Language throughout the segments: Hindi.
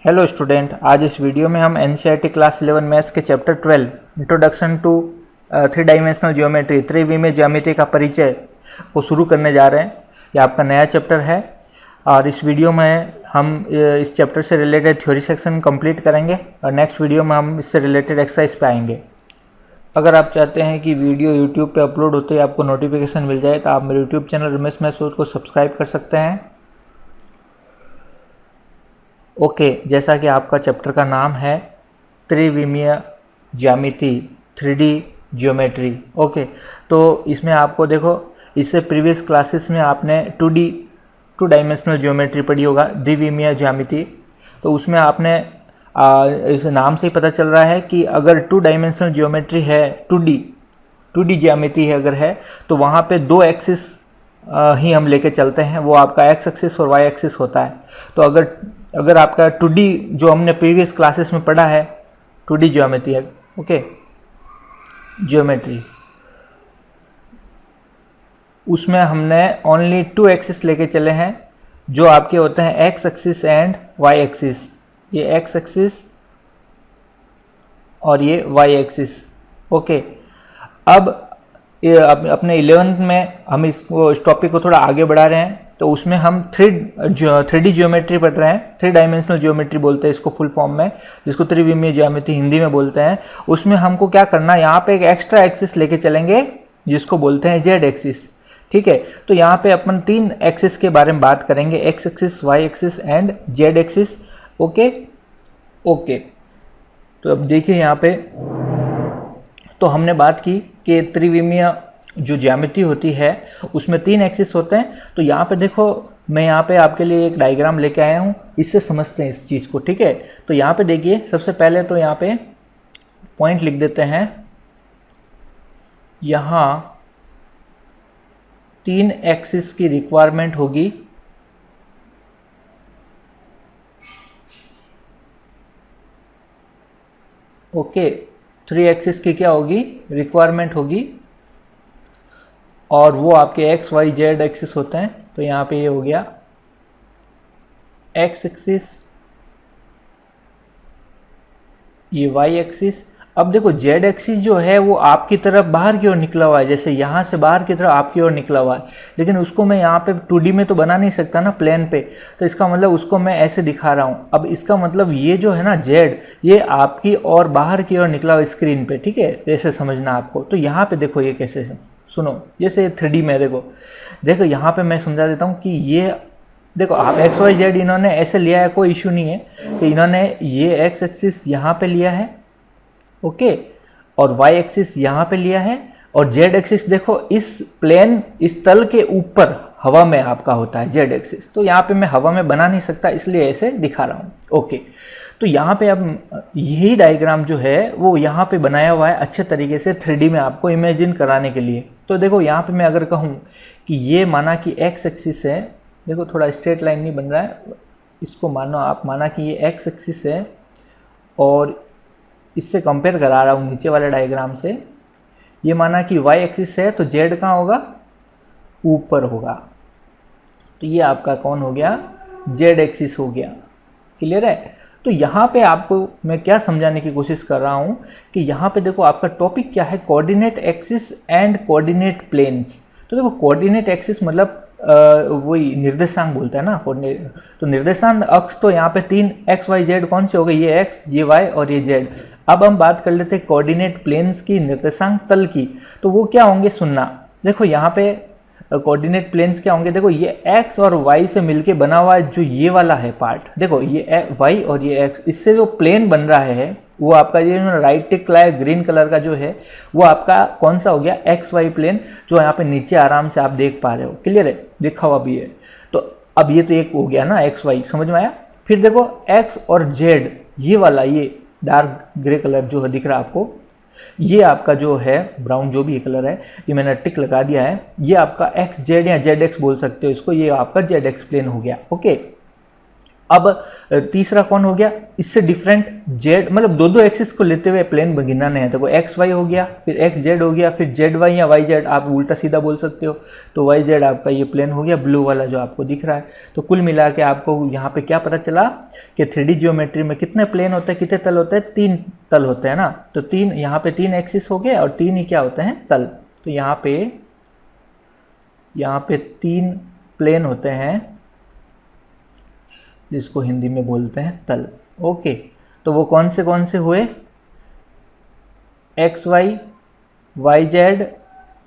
हेलो स्टूडेंट, आज इस वीडियो में हम एनसीईआरटी क्लास 11 मैथ्स के chapter 12 introduction to three dimensional geometry त्रिविमीय ज्यामिति का परिचय को शुरू करने जा रहे हैं। यह आपका नया चैप्टर है और इस वीडियो में हम इस चैप्टर से रिलेटेड थ्योरी सेक्शन कंप्लीट करेंगे और नेक्स्ट वीडियो में हम इससे रिलेटेड एक्सरसाइज पे आएंगे। अगर आप चाहते हैं कि वीडियो यूट्यूब पे अपलोड होते ही आपको नोटिफिकेशन मिल जाए तो आप मेरे यूट्यूब चैनल रमेश मैथ्स को सब्सक्राइब कर सकते हैं। ओके, जैसा कि आपका चैप्टर का नाम है त्रिविमीय ज्यामिति 3D ज्योमेट्री। ओके, तो इसमें आपको देखो, इससे प्रीवियस क्लासेस में आपने 2 डायमेंशनल ज्योमेट्री पढ़ी होगा, द्विविमीय ज्यामिति। तो उसमें आपने इस नाम से ही पता चल रहा है कि अगर 2 डायमेंशनल ज्योमेट्री है, 2D ज्यामिति है अगर है, तो वहाँ पे 2 एक्सिस ही हम लेके चलते हैं। वो आपका एक्स एक्सिस और वाई एक्सिस होता है। तो अगर आपका 2D जो हमने प्रीवियस क्लासेस में पढ़ा है 2D ज्योमेट्री है, ओके, ज्योमेट्री, उसमें हमने ओनली 2 एक्सिस लेके चले हैं जो आपके होते हैं X axis and Y axis. ये एक्स एक्सिस और ये वाई एक्सिस। ओके, अब अपने 11th में हम इस टॉपिक को थोड़ा आगे बढ़ा रहे हैं, तो उसमें हम 3D ज्योमेट्री पढ़ रहे हैं। 3 डायमेंशनल ज्योमेट्री बोलते हैं इसको फुल फॉर्म में, जिसको त्रिविमीय ज्यामिति हिंदी में बोलते हैं। उसमें हमको क्या करना है, यहाँ पे एक एक्स्ट्रा एक्सिस लेके चलेंगे जिसको बोलते हैं जेड एक्सिस। ठीक है, तो यहाँ पे अपन 3 एक्सिस के बारे में बात करेंगे, X axis, Y axis and Z axis. Okay okay, तो अब देखिए यहाँ पे, तो हमने बात की कि त्रिविमीय जो ज्यामिति होती है उसमें 3 एक्सिस होते हैं। तो यहाँ पे देखो, मैं यहाँ पे आपके लिए एक डायग्राम लेके आया हूँ, इससे समझते हैं इस चीज़ को। ठीक है, तो यहाँ पे देखिए, सबसे पहले तो यहाँ पे पॉइंट लिख देते हैं। यहाँ 3 एक्सिस की रिक्वायरमेंट होगी। ओके, 3 एक्सिस की क्या होगी, रिक्वायरमेंट होगी, और वो आपके एक्स वाई जेड एक्सिस होते हैं। तो यहाँ पे ये हो गया एक्स एक्सिस, ये वाई एक्सिस। अब देखो, जेड एक्सिस जो है वो आपकी तरफ बाहर की ओर निकला हुआ है, जैसे यहाँ से बाहर की तरफ आपकी ओर निकला हुआ है, लेकिन उसको मैं यहाँ पे 2D में तो बना नहीं सकता ना, प्लेन पे। तो इसका मतलब उसको मैं ऐसे दिखा रहा हूँ। अब इसका मतलब ये जो है ना जेड, ये आपकी और बाहर की ओर निकला हुआ स्क्रीन पे। ठीक है, ऐसे समझना आपको। तो यहाँ पे देखो, ये कैसे सुनो, जैसे 3D में देखो यहाँ पे मैं समझा देता हूँ कि ये देखो, आप एक्स वाई जेड इन्होंने ऐसे लिया है, कोई इशू नहीं है। तो इन्होंने ये एक्स एक्सिस यहाँ पे लिया है, ओके, और वाई एक्सिस यहाँ पे लिया है, और जेड एक्सिस देखो इस प्लेन, इस तल के ऊपर हवा में आपका होता है जेड एक्सिस। तो यहाँ पे मैं हवा में बना नहीं सकता, इसलिए ऐसे दिखा रहा हूँ। ओके, तो यहाँ पे अब यही डायग्राम जो है वो यहाँ पे बनाया हुआ है अच्छे तरीके से 3D में आपको इमेजिन कराने के लिए। तो देखो यहाँ पे मैं अगर कहूँ कि ये माना कि एक्स एक्सिस है, देखो थोड़ा स्ट्रेट लाइन नहीं बन रहा है, इसको मानो आप, माना कि ये एक्स एक्सिस है और इससे कंपेयर करा रहा हूँ नीचे वाले डायग्राम से। ये माना कि वाई एक्सिस है, तो जेड कहाँ होगा, ऊपर होगा। तो ये आपका कौन हो गया, जेड एक्सिस हो गया। क्लियर है। तो यहाँ पे आपको मैं क्या समझाने की कोशिश कर रहा हूँ कि यहाँ पे देखो, आपका टॉपिक क्या है, coordinate axis and coordinate planes. तो देखो, कोऑर्डिनेट एक्सिस मतलब वही निर्देशांक बोलता है ना, कोऑर्डिनेट। तो निर्देशांक अक्ष तो यहाँ पे 3 एक्स वाई जेड कौन से हो गए, ये एक्स, ये वाई और ये जेड। अब हम बात कर लेते हैं कोऑर्डिनेट प्लेन्स की, निर्देशांक तल की। तो वो क्या होंगे, सुनना। देखो यहाँ पे कोऑर्डिनेट प्लेन्स क्या होंगे, देखो ये एक्स और वाई से मिलके बना हुआ है जो ये वाला है पार्ट। देखो ये वाई और ये एक्स, इससे जो प्लेन बन रहा है वो आपका, ये राइट टिक लाया ग्रीन कलर का जो है वो आपका कौन सा हो गया, एक्स वाई प्लेन, जो यहाँ पे नीचे आराम से आप देख पा रहे हो। क्लियर है, लिखा हुआ भी है। तो अब ये तो एक हो गया ना एक्स वाई, समझ में आया। फिर देखो एक्स और जेड, ये वाला, ये डार्क ग्रे कलर जो है दिख रहा है आपको, ये आपका जो है ब्राउन जो भी कलर है, ये मैंने टिक लगा दिया है, ये आपका एक्स जेड या जेड एक्स बोल सकते हो इसको, ये आपका जेड एक्स प्लेन हो गया। ओके, अब तीसरा कौन हो गया, इससे डिफरेंट जेड, मतलब दो दो एक्सिस को लेते हुए प्लेन गिनाने हैं। तो एक्स वाई हो गया, फिर एक्स जेड हो गया, फिर जेड वाई या वाई जेड, आप उल्टा सीधा बोल सकते हो। तो वाई जेड आपका ये प्लेन हो गया, ब्लू वाला जो आपको दिख रहा है। तो कुल मिला के आपको यहाँ पे क्या पता चला कि 3D जियोमेट्री में कितने प्लेन होते हैं, कितने तल होते हैं, 3 तल होते हैं ना। तो 3 यहाँ पे 3 एक्सिस हो गए और 3 ही क्या होते हैं, तल। तो यहाँ पे 3 प्लेन होते हैं जिसको हिंदी में बोलते हैं तल। ओके, तो वो कौन से हुए, X Y, Y Z,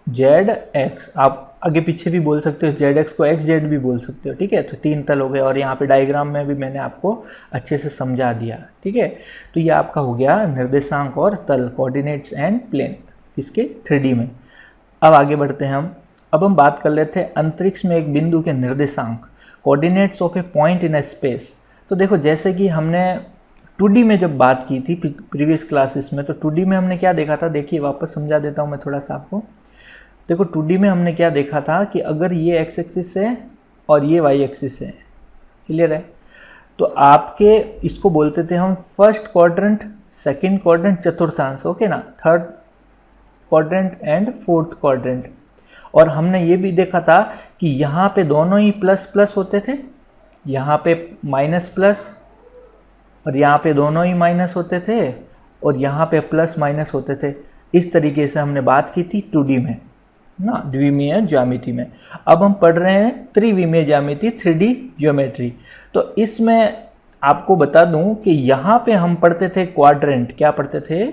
Z X. आप आगे पीछे भी बोल सकते हो, जेड एक्स को एक्स जेड भी बोल सकते हो, ठीक है। तो 3 तल हो गए और यहाँ पे डायग्राम में भी मैंने आपको अच्छे से समझा दिया, ठीक है। तो ये आपका हो गया निर्देशांक और तल, कोऑर्डिनेट्स एंड प्लेन, किसके, 3D में। अब आगे बढ़ते हैं हम। अब हम बात कर लेते हैं अंतरिक्ष में एक बिंदु के निर्देशांक, coordinates of A point in A space. तो देखो जैसे कि हमने 2D में जब बात की थी प्रीवियस क्लासेस में, तो 2D में हमने क्या देखा था, देखिए वापस समझा देता हूँ मैं थोड़ा सा आपको। देखो 2D में हमने क्या देखा था कि अगर ये एक्स एक्सिस है और ये वाई एक्सिस है, क्लियर है, तो आपके इसको बोलते थे हम फर्स्ट क्वाड्रेंट, सेकंड क्वाड्रेंट, चतुर्थांश, ओके ना, third quadrant and fourth quadrant. और हमने ये भी देखा था कि यहाँ पे दोनों ही प्लस प्लस होते थे, यहाँ पे माइनस प्लस और यहाँ पे दोनों ही माइनस होते थे, और यहाँ पे प्लस माइनस होते थे। इस तरीके से हमने बात की थी 2D में ना, द्विमीय ज्यामिति में। अब हम पढ़ रहे हैं त्रिविमीय ज्यामिति, 3D ज्योमेट्री। तो इसमें आपको बता दूं कि यहाँ पे हम पढ़ते थे क्वाड्रेंट, क्या पढ़ते थे,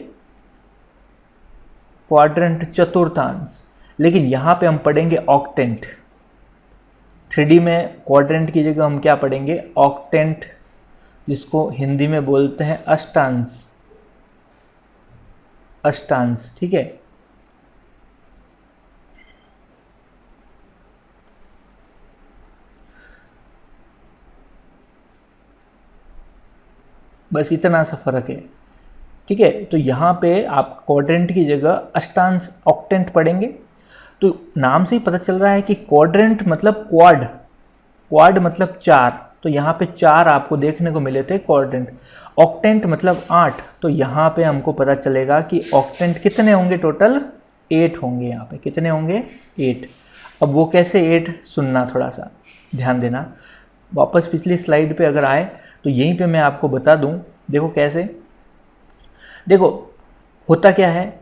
क्वाड्रेंट, चतुर्थांश। लेकिन यहाँ पे हम पढ़ेंगे ऑक्टेंट। 3D में क्वाड्रेंट की जगह हम क्या पढ़ेंगे, ऑक्टेंट, जिसको हिंदी में बोलते हैं अष्टांश, अष्टांश, ठीक है। बस इतना सा फर्क है, ठीक है। तो यहाँ पे आप क्वाड्रेंट की जगह अष्टांश, ऑक्टेंट पढ़ेंगे। तो नाम से ही पता चल रहा है कि क्वाड्रेंट मतलब क्वाड, क्वाड मतलब 4, तो यहाँ पे 4 आपको देखने को मिले थे क्वाड्रेंट। ऑक्टेंट मतलब 8, तो यहाँ पे हमको पता चलेगा कि ऑक्टेंट कितने होंगे, टोटल 8 होंगे। यहाँ पे कितने होंगे, 8। अब वो कैसे 8, सुनना, थोड़ा सा ध्यान देना। वापस पिछली स्लाइड पे अगर आए तो यहीं पे मैं आपको बता दूं, देखो कैसे, देखो होता क्या है,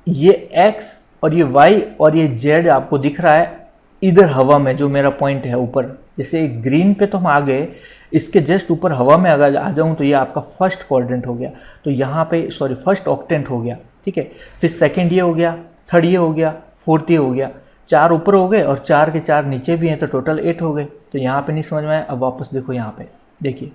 ये x और ये y और ये z आपको दिख रहा है इधर हवा में, जो मेरा पॉइंट है ऊपर, जैसे ग्रीन पे तो हम आ गए, इसके जस्ट ऊपर हवा में अगर आ जाऊँ तो ये आपका फर्स्ट क्वाड्रेंट हो गया। तो यहाँ पे सॉरी फर्स्ट ऑक्टेंट हो गया, ठीक है। फिर सेकंड ये हो गया, थर्ड ये हो गया, फोर्थ ये हो गया, 4 ऊपर हो गए और 4 के 4 नीचे भी हैं, तो टोटल 8 हो गए। तो यहाँ पे नहीं समझ में आया। अब वापस देखो यहाँ पे, देखिए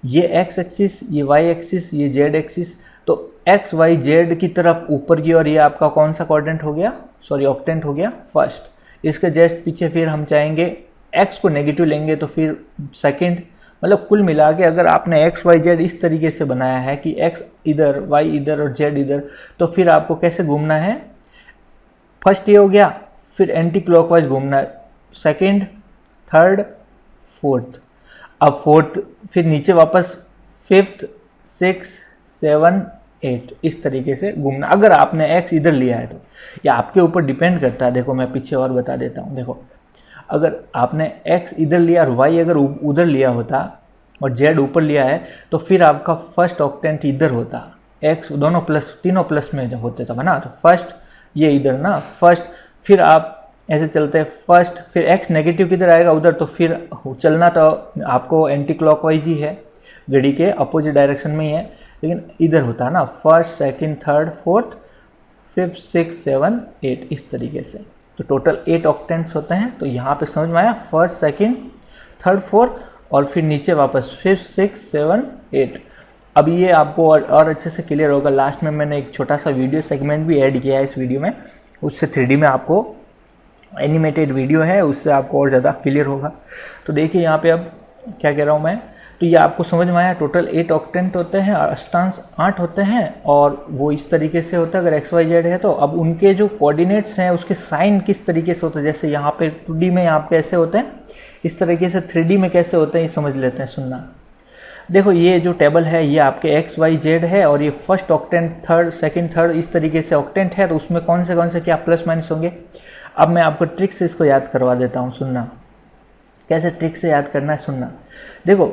ये x एक्सिस, ये y एक्सिस, ये z एक्सिस, तो x y z की तरफ ऊपर की, और ये आपका कौन सा क्वाड्रेंट हो गया, सॉरी ऑक्टेंट हो गया, फर्स्ट। इसके जस्ट पीछे फिर हम चाहेंगे x को नेगेटिव लेंगे तो फिर सेकंड। मतलब कुल मिला के अगर आपने x y z इस तरीके से बनाया है कि x इधर, y इधर और z इधर, तो फिर आपको कैसे घूमना है, फर्स्ट ये हो गया, फिर एंटी क्लॉकवाइज घूमना है, सेकंड, थर्ड, फोर्थ। अब फोर्थ, फिर नीचे वापस फिफ्थ, 6, 7, 8, इस तरीके से घूमना। अगर आपने x इधर लिया है तो, या आपके ऊपर डिपेंड करता है। देखो मैं पीछे और बता देता हूँ। देखो अगर आपने x इधर लिया और y अगर उधर लिया होता और z ऊपर लिया है, तो फिर आपका फर्स्ट ऑक्टेंट इधर होता, x दोनों प्लस, तीनों प्लस में होते था ना। तो फर्स्ट ये इधर ना, फर्स्ट, फिर आप ऐसे चलते हैं फर्स्ट, फिर x नेगेटिव किधर आएगा उधर, तो फिर चलना तो आपको एंटी क्लॉकवाइज ही है, घड़ी के अपोजिट डायरेक्शन में ही है, लेकिन इधर होता है ना, first, second, third, fourth, fifth, 6, 7, 8, इस तरीके से। तो टोटल 8 ऑक्टेंट्स होते हैं। तो यहाँ पे समझ में आया, फर्स्ट, सेकंड, थर्ड, फोर्थ, और फिर नीचे वापस फिफ्थ, 6, 7, 8। अब ये आपको और अच्छे से क्लियर होगा। लास्ट में मैंने एक छोटा सा वीडियो सेगमेंट भी ऐड किया है इस वीडियो में, उससे 3D में आपको एनिमेटेड वीडियो है, उससे आपको और ज़्यादा क्लियर होगा। तो देखिए यहाँ पे अब क्या कह रहा हूँ मैं, तो ये आपको समझ में आया, टोटल 8 ऑक्टेंट होते हैं और अष्टांश 8 होते हैं, और वो इस तरीके से होता है अगर x y z है तो। अब उनके जो कोऑर्डिनेट्स हैं उसके साइन किस तरीके से होते हैं, जैसे यहाँ पे 2D में यहाँ पे ऐसे होते हैं, इस तरीके से 3D में कैसे होते हैं ये समझ लेते हैं, सुनना। देखो ये जो टेबल है ये आपके एक्स वाई जेड है, और ये first octant, third, second, third, इस तरीके से ऑक्टेंट है, तो उसमें कौन से क्या प्लस माइनस होंगे। अब मैं आपको ट्रिक से इसको याद करवा देता हूँ, सुनना कैसे ट्रिक से याद करना है, सुनना। देखो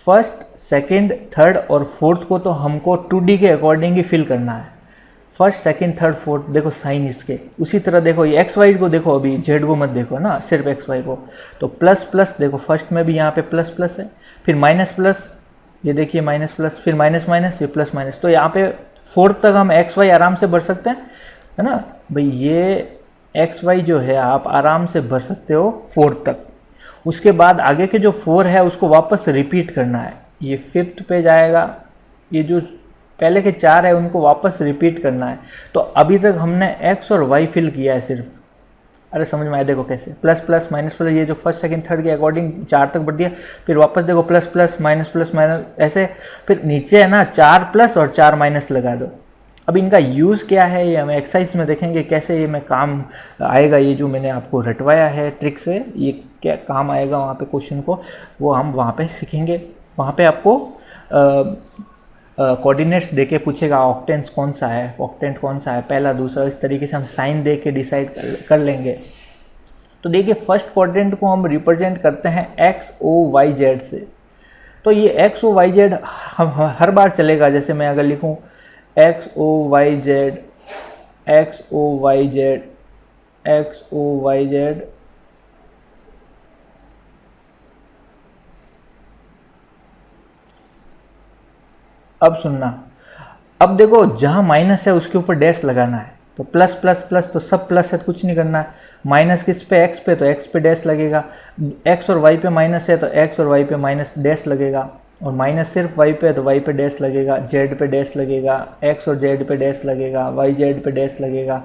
फर्स्ट, सेकंड, थर्ड और फोर्थ को तो हमको 2D के अकॉर्डिंग ही फिल करना है। फर्स्ट, सेकंड, थर्ड, फोर्थ, देखो साइन इसके। उसी तरह देखो ये एक्स वाई को देखो, अभी जेड को मत देखो ना, सिर्फ एक्स वाई को। तो प्लस प्लस, देखो फर्स्ट में भी यहाँ पे प्लस प्लस है, फिर माइनस प्लस, ये देखिए माइनस प्लस, फिर माइनस माइनस, फिर प्लस माइनस। तो यहाँ पे फोर्थ तक हम एक्स वाई आराम से भर सकते हैं, है ना भाई। ये एक्स वाई जो है आप आराम से भर सकते हो फोर्थ तक। उसके बाद आगे के जो 4 है उसको वापस रिपीट करना है, ये फिफ्थ पे जाएगा। ये जो पहले के 4 है उनको वापस रिपीट करना है। तो अभी तक हमने x और y फिल किया है सिर्फ। अरे समझ में आया, देखो कैसे प्लस प्लस माइनस प्लस, ये जो फर्स्ट सेकंड थर्ड के अकॉर्डिंग 4 तक बढ़ दिया, फिर वापस देखो प्लस प्लस माइनस ऐसे, फिर नीचे है ना 4 प्लस और 4 माइनस लगा दो। अब इनका यूज़ क्या है ये हम एक्सरसाइज में देखेंगे, कैसे ये में काम आएगा। ये जो मैंने आपको रटवाया है ट्रिक से, ये क्या काम आएगा वहाँ पे क्वेश्चन को, वो हम वहाँ पे सीखेंगे। वहाँ पे आपको कोऑर्डिनेट्स देके पूछेगा ऑक्टेंट्स कौन सा है, ऑक्टेंट कौन सा है, पहला दूसरा, इस तरीके से हम साइन दे के डिसाइड कर लेंगे। तो देखिए फर्स्ट क्वाड्रेंट को हम रिप्रेजेंट करते हैं एक्स ओ वाई जेड से। तो ये एक्स ओ वाई जेड हर बार चलेगा। जैसे मैं अगर लिखूँ X O Y Z, X O Y Z, X O Y Z, अब सुनना, अब देखो जहाँ माइनस है उसके ऊपर डैश लगाना है। तो प्लस प्लस प्लस तो सब प्लस है, कुछ नहीं करना है। माइनस किस पे, एक्स पे, तो एक्स पे डैश लगेगा। एक्स और वाई पे माइनस है तो एक्स और वाई पे माइनस डैश लगेगा, और माइनस सिर्फ वाई पे है तो वाई पे डैश लगेगा, जेड पे डैश लगेगा, एक्स और जेड पे डैश लगेगा, वाई जेड पे डैश लगेगा,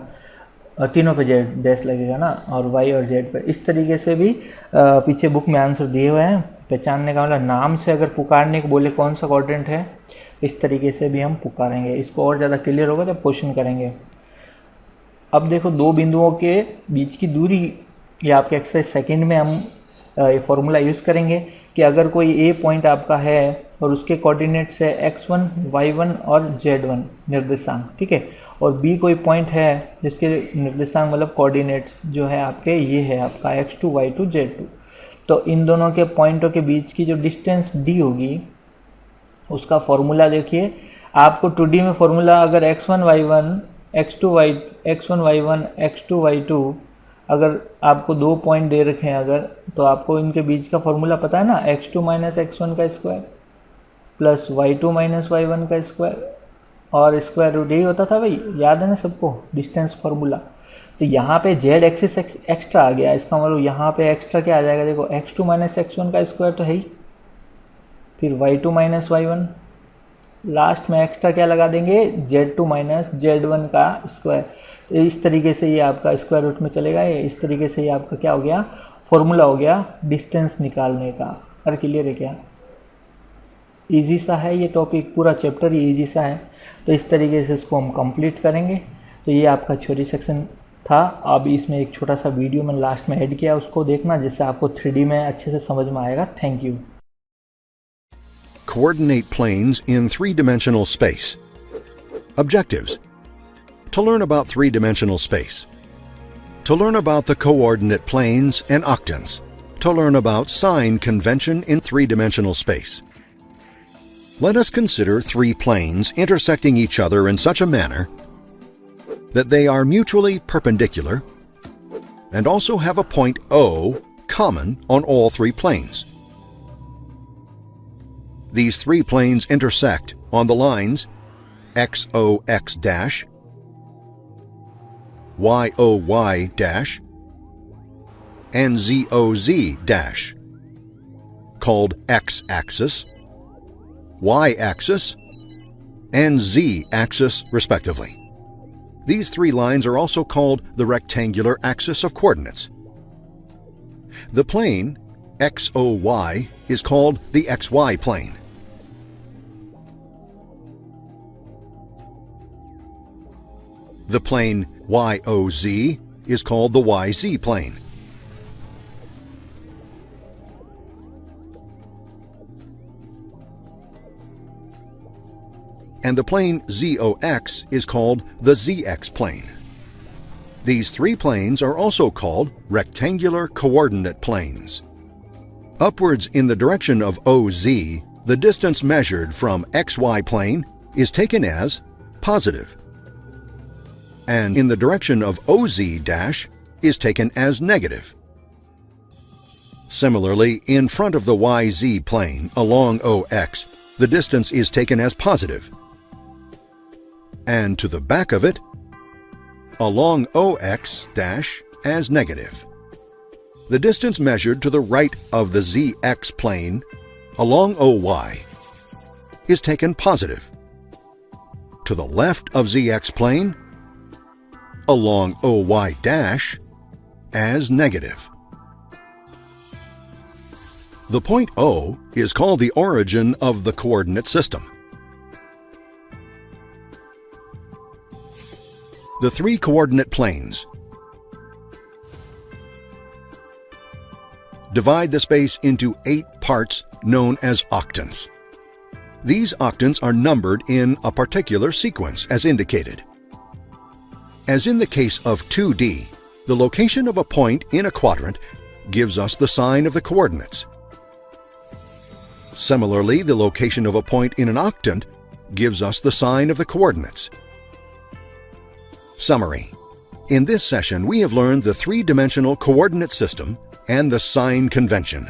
और तीनों पे जेड डैश लगेगा ना, और वाई और जेड पे। इस तरीके से भी पीछे बुक में आंसर दिए हुए हैं। पहचानने का मतलब नाम से अगर पुकारने को बोले कौन सा क्वाड्रेंट है, इस तरीके से भी हम पुकारेंगे। इसको और ज़्यादा क्लियर होगा तो क्वेश्चन करेंगे। अब देखो दो बिंदुओं के बीच की दूरी, ये आपके एक्सरसाइज सेकंड में हम ये फॉर्मूला यूज़ करेंगे कि अगर कोई ए पॉइंट आपका है और उसके कोऑर्डिनेट्स है x1, y1 और z1 निर्देशांक, ठीक है, और बी कोई पॉइंट है जिसके निर्देशांक मतलब कोऑर्डिनेट्स जो है आपके ये है आपका x2, y2, z2। तो इन दोनों के पॉइंटों के बीच की जो डिस्टेंस d होगी उसका फॉर्मूला देखिए। आपको 2D में फॉर्मूला अगर x1 y1 x2 y1 x2 y2, अगर आपको 2 पॉइंट दे रखे हैं अगर, तो आपको इनके बीच का फॉर्मूला पता है ना, x2 माइनस x1 का square plus y2 minus y1 का स्क्वायर, और स्क्वायर रूट यही होता था भाई, याद है ना सबको डिस्टेंस फार्मूला। तो यहाँ पे z एक्सिस एक्स्ट्रा आ गया, इसका मतलब यहाँ पे एक्स्ट्रा क्या आ जाएगा, देखो x2 माइनस x1 का स्क्वायर तो है ही, फिर y2 माइनस y1, लास्ट में एक्स्ट्रा क्या लगा देंगे, z2 माइनस z1 का स्क्वायर। तो इस तरीके से ये आपका स्क्वायर रूट में चलेगा, ये इस तरीके से ये आपका क्या हो गया, फॉर्मूला हो गया डिस्टेंस निकालने का। और क्लियर है क्या, इजी सा है ये टॉपिक, पूरा चैप्टर ही इजी सा है। तो इस तरीके से इसको हम कंप्लीट करेंगे। तो ये आपका थ्योरी सेक्शन था। अब इसमें एक छोटा सा वीडियो मैंने लास्ट में ऐड किया, उसको देखना जिससे आपको 3D में अच्छे से समझ में आएगा। Thank you. Coordinate planes in three-dimensional space. Objectives: to learn about three-dimensional space, to learn about the coordinate planes and octants, to learn about sign convention in three-dimensional space. Let us consider three planes intersecting each other in such a manner that they are mutually perpendicular and also have a point O common on all three planes. These three planes intersect on the lines XOX dash, YOY dash, and ZOZ dash, called X-axis, Y-axis, and Z-axis respectively. These three lines are also called the rectangular axis of coordinates. The plane XOY is called the XY plane. The plane YOZ is called the YZ plane. and the plane ZOX is called the ZX plane. These three planes are also called rectangular coordinate planes. Upwards in the direction of OZ, the distance measured from XY plane is taken as positive, and in the direction of OZ' is taken as negative. Similarly, in front of the YZ plane along OX, the distance is taken as positive, and to the back of it, along OX' as negative. The distance measured to the right of the ZX plane along OY is taken positive. To the left of ZX plane along OY' as negative. The point O is called the origin of the coordinate system. The three coordinate planes divide the space into 8 parts known as octants. These octants are numbered in a particular sequence as indicated. As in the case of 2D, the location of a point in a quadrant gives us the sign of the coordinates. Similarly, the location of a point in an octant gives us the sign of the coordinates. Summary. In this session, we have learned the three-dimensional coordinate system and the sign convention.